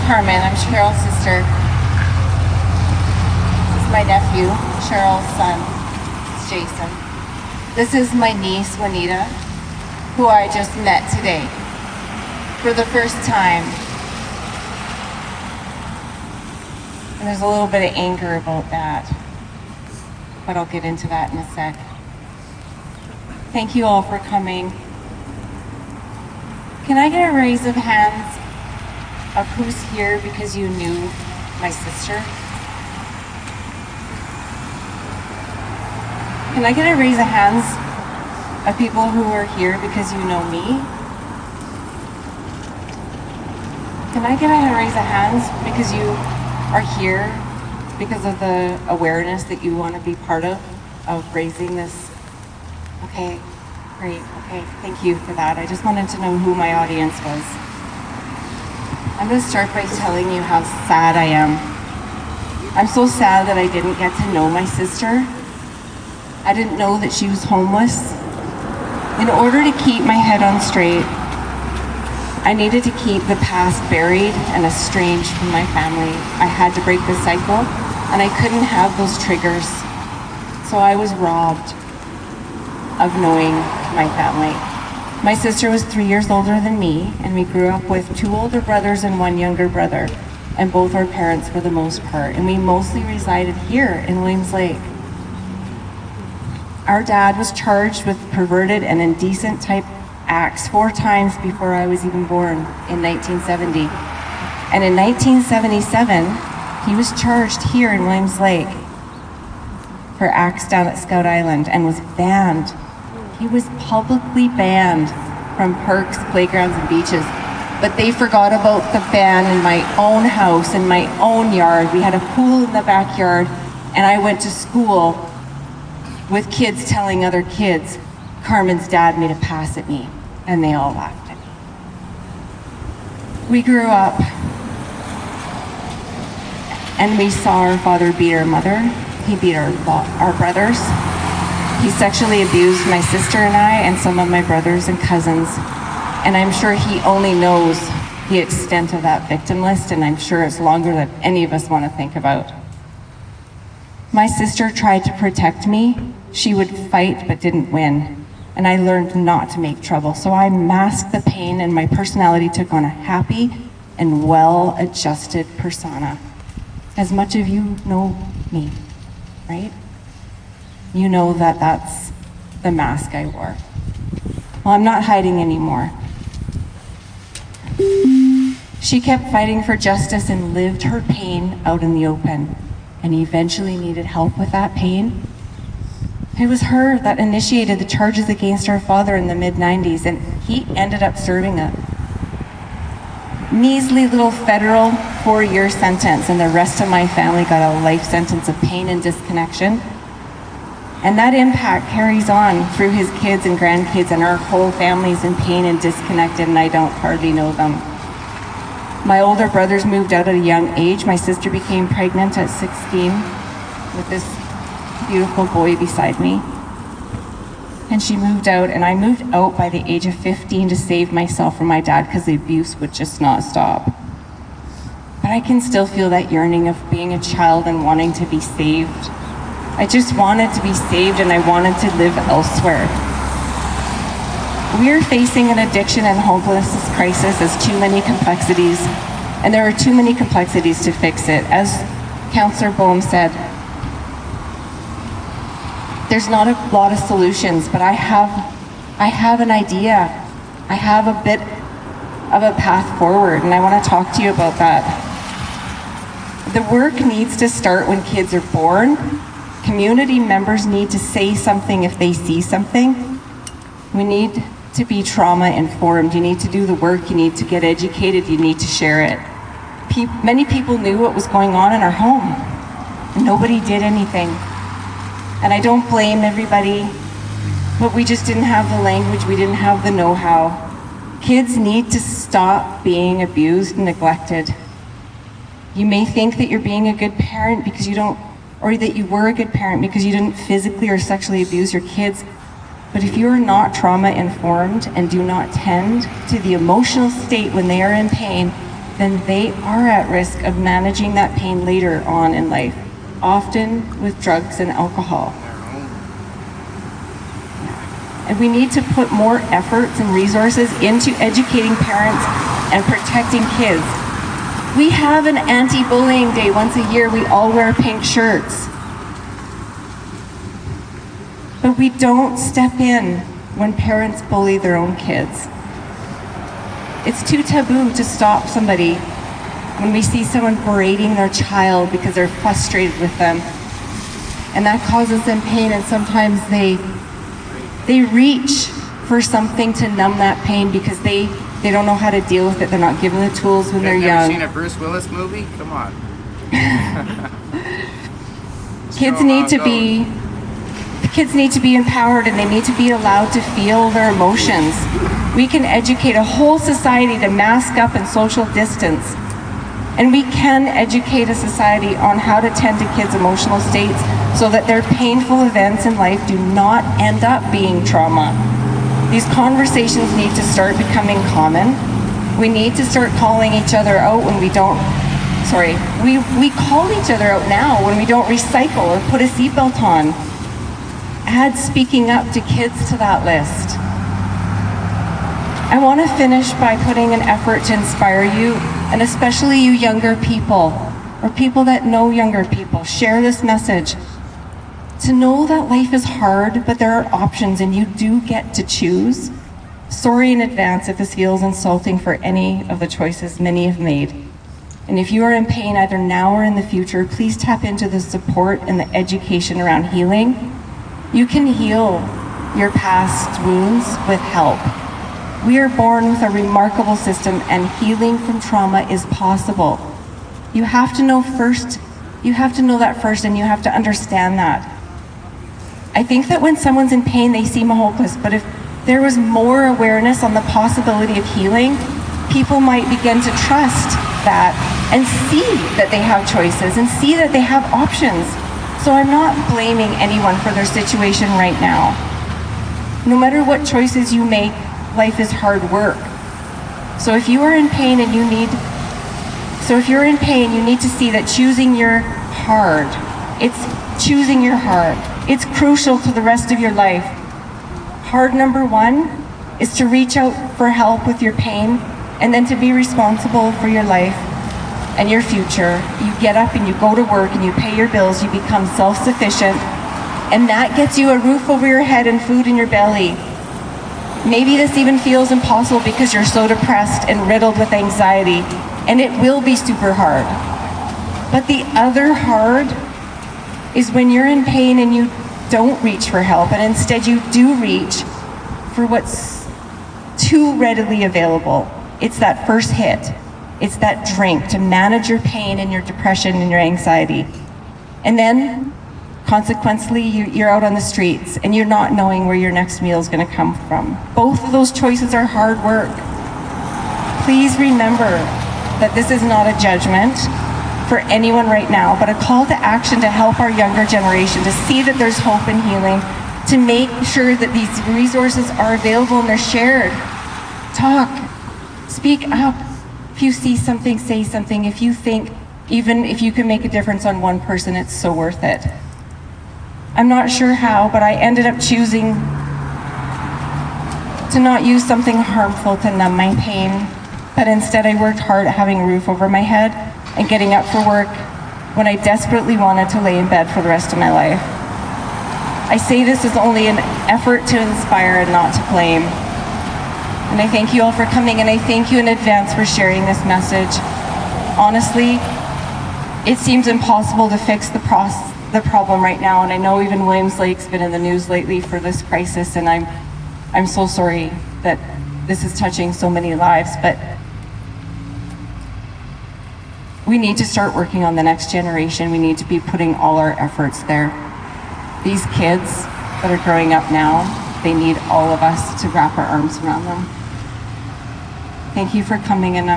Carmen. I'm Cheryl's sister. This is my nephew, Cheryl's son. It's Jason. This is my niece, Juanita, who I just met today for the first time. And there's a little bit of anger about that, but I'll get into that in a sec. Thank you all for coming. Can I get a raise of hands of who's here because you knew my sister? Can I get a raise of hands of people who are here because you know me? Can I get a raise of hands because you are here because of the awareness that you want to be part of raising this? Okay, great, okay, thank you for that. I just wanted to know who my audience was. I'm gonna start by telling you how sad I am. I'm so sad that I didn't get to know my sister. I didn't know that she was homeless. In order to keep my head on straight, I needed to keep the past buried and estranged from my family. I had to break the cycle, and I couldn't have those triggers. So I was robbed of knowing my family. My sister was 3 years older than me, and we grew up with 2 older brothers and 1 younger brother, and both our parents for the most part, and we mostly resided here in Williams Lake. Our dad was charged with perverted and indecent type acts 4 times before I was even born in 1970. And in 1977, he was charged here in Williams Lake for acts down at Scout Island and was banned. He was publicly banned from parks, playgrounds, and beaches. But they forgot about the ban in my own house, in my own yard. We had a pool in the backyard, and I went to school with kids telling other kids, Carmen's dad made a pass at me, and they all laughed at me. We grew up, and we saw our father beat our mother. He beat our brothers. He sexually abused my sister and I, and some of my brothers and cousins. And I'm sure he only knows the extent of that victim list, and I'm sure it's longer than any of us want to think about. My sister tried to protect me. She would fight but didn't win. And I learned not to make trouble. So I masked the pain, and my personality took on a happy and well-adjusted persona. As much of you know me, right? You know that that's the mask I wore. Well, I'm not hiding anymore. She kept fighting for justice and lived her pain out in the open, and eventually needed help with that pain. It was her that initiated the charges against our father in the mid-90s, and he ended up serving a measly little federal 4-year sentence, and the rest of my family got a life sentence of pain and disconnection. And that impact carries on through his kids and grandkids, and our whole family's in pain and disconnected, and I don't hardly know them. My older brothers moved out at a young age. My sister became pregnant at 16 with this beautiful boy beside me. And she moved out, and I moved out by the age of 15 to save myself from my dad because the abuse would just not stop. But I can still feel that yearning of being a child and wanting to be saved. I just wanted to be saved, and I wanted to live elsewhere. We are facing an addiction and hopelessness crisis as too many complexities, and there are too many complexities to fix it. As Councillor Boehm said, there's not a lot of solutions, but I have an idea. I have a bit of a path forward, and I want to talk to you about that. The work needs to start when kids are born. Community members need to say something if they see something. We need to be trauma informed. You need to do the work, you need to get educated, you need to share it. Many people knew what was going on in our home, and nobody did anything. And I don't blame everybody, but we just didn't have the language, we didn't have the know-how. Kids need to stop being abused and neglected. You may think that you're being a good parent because you don't, or that you were a good parent because you didn't physically or sexually abuse your kids. But if you are not trauma informed and do not tend to the emotional state when they are in pain, then they are at risk of managing that pain later on in life, often with drugs and alcohol. And we need to put more efforts and resources into educating parents and protecting kids. We have an anti-bullying day once a year. We all wear pink shirts. But we don't step in when parents bully their own kids. It's too taboo to stop somebody when we see someone berating their child because they're frustrated with them. And that causes them pain, and sometimes they reach for something to numb that pain because they don't know how to deal with it. They're not given the tools when they're young. Seen a Bruce Willis movie? Come on. Kids need to be empowered, and they need to be allowed to feel their emotions. We can educate a whole society to mask up and social distance. And we can educate a society on how to tend to kids' emotional states so that their painful events in life do not end up being trauma. These conversations need to start becoming common. We need to start calling each other out when we don't, we call each other out now when we don't recycle or put a seatbelt on. Add speaking up to kids to that list. I want to finish by putting an effort to inspire you, and especially you younger people, or people that know younger people, share this message. To know that life is hard, but there are options and you do get to choose. Sorry in advance if this feels insulting for any of the choices many have made. And if you are in pain either now or in the future, please tap into the support and the education around healing. You can heal your past wounds with help. We are born with a remarkable system, and healing from trauma is possible. You have to know that first, and you have to understand that. I think that when someone's in pain, they seem hopeless, but if there was more awareness on the possibility of healing, people might begin to trust that and see that they have choices and see that they have options. So I'm not blaming anyone for their situation right now. No matter what choices you make, life is hard work. So if you are in pain and you need to see that choosing your heart, it's crucial to the rest of your life. Hard number one is to reach out for help with your pain, and then to be responsible for your life and your future. You get up and you go to work and you pay your bills, you become self-sufficient, and that gets you a roof over your head and food in your belly. Maybe this even feels impossible because you're so depressed and riddled with anxiety, and it will be super hard. But the other hard is when you're in pain and you don't reach for help, and instead you do reach for what's too readily available. It's that first hit. It's that drink to manage your pain and your depression and your anxiety. And then, consequently, you're out on the streets and you're not knowing where your next meal is going to come from. Both of those choices are hard work. Please remember that this is not a judgment for anyone right now, but a call to action to help our younger generation to see that there's hope and healing, to make sure that these resources are available and they're shared. Talk, speak up. If you see something, say something. If you think, even if you can make a difference on one person, it's so worth it. I'm not sure how, but I ended up choosing to not use something harmful to numb my pain, but instead I worked hard at having a roof over my head and getting up for work when I desperately wanted to lay in bed for the rest of my life. I say this is only an effort to inspire and not to blame. And I thank you all for coming, and I thank you in advance for sharing this message. Honestly, it seems impossible to fix the problem right now, and I know even Williams Lake's been in the news lately for this crisis, and I'm so sorry that this is touching so many lives, but we need to start working on the next generation. We need to be putting all our efforts there. These kids that are growing up now, they need all of us to wrap our arms around them. Thank you for coming, and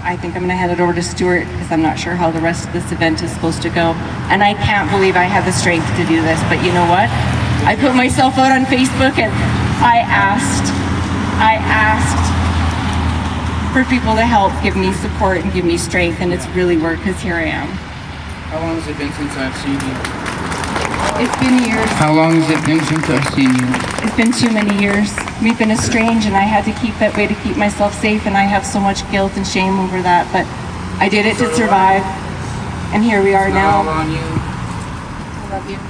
I think I'm gonna hand it over to Stuart because I'm not sure how the rest of this event is supposed to go. And I can't believe I have the strength to do this, but you know what? I put myself out on Facebook and I asked for people to help give me support and give me strength, and it's really worked because here I am. How long has it been since I've seen you? It's been years. How long has it been since I've seen you? It's been too many years. We've been estranged, and I had to keep that way to keep myself safe, and I have so much guilt and shame over that, but I did it to survive, and here we are It's not all now. on you. I love you.